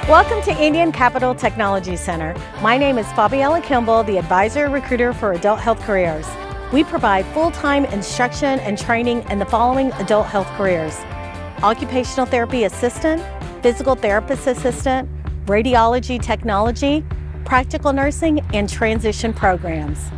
Welcome to Indian Capital Technology Center. My name is Fabiella Kimball, the Advisor Recruiter for Adult Health Careers. We provide full-time instruction and training in the following adult health careers: Occupational Therapy Assistant, Physical Therapist Assistant, Radiology Technology, Practical Nursing, and Transition programs.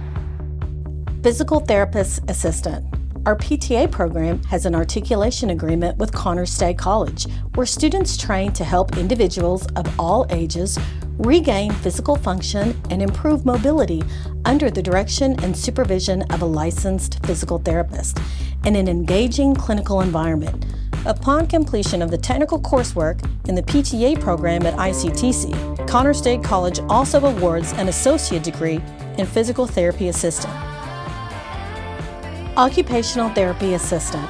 Physical Therapist Assistant. Our PTA program has an articulation agreement with Connors State College, where students train to help individuals of all ages regain physical function and improve mobility under the direction and supervision of a licensed physical therapist in an engaging clinical environment. Upon completion of the technical coursework in the PTA program at ICTC, Connors State College also awards an associate degree in Physical Therapy Assistant. Occupational Therapy Assistant.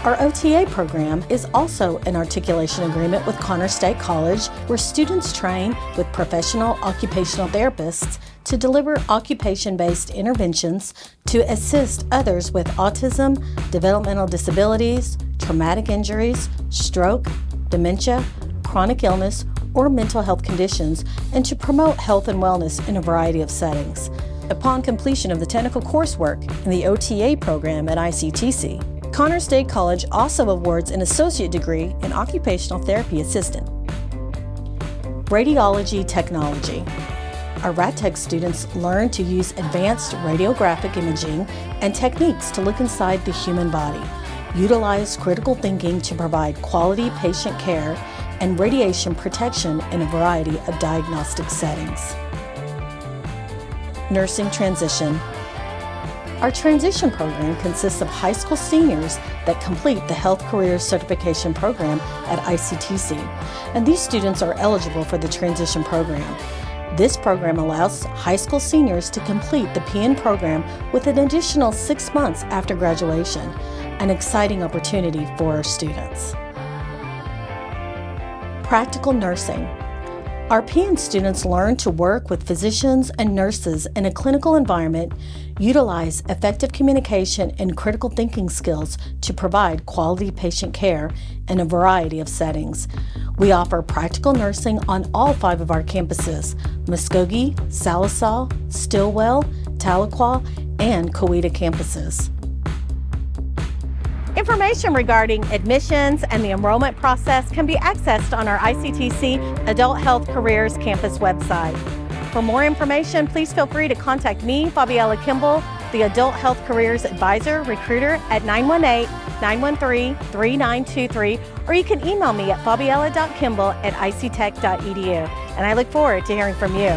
Our OTA program is also an articulation agreement with Connors State College, where students train with professional occupational therapists to deliver occupation-based interventions to assist others with autism, developmental disabilities, traumatic injuries, stroke, dementia, chronic illness, or mental health conditions, and to promote health and wellness in a variety of settings. Upon completion of the technical coursework in the OTA program at ICTC, Connors State College also awards an associate degree in Occupational Therapy Assistant. Radiology Technology. Our RadTech students learn to use advanced radiographic imaging and techniques to look inside the human body, utilize critical thinking to provide quality patient care and radiation protection in a variety of diagnostic settings. Nursing Transition. Our transition program consists of high school seniors that complete the Health Careers Certification Program at ICTC, and these students are eligible for the transition program. This program allows high school seniors to complete the PN program with an additional 6 months after graduation, an exciting opportunity for our students. Practical Nursing. Our PN students learn to work with physicians and nurses in a clinical environment, utilize effective communication and critical thinking skills to provide quality patient care in a variety of settings. We offer practical nursing on all 5 of our campuses: Muskogee, Sallisaw, Stillwell, Tahlequah, and Coweta campuses. Information regarding admissions and the enrollment process can be accessed on our ICTC Adult Health Careers campus website. For more information, please feel free to contact me, Fabiella Kimball, the Adult Health Careers Advisor Recruiter at 918-913-3923, or you can email me at fabiella.kimball@ictech.edu. And I look forward to hearing from you.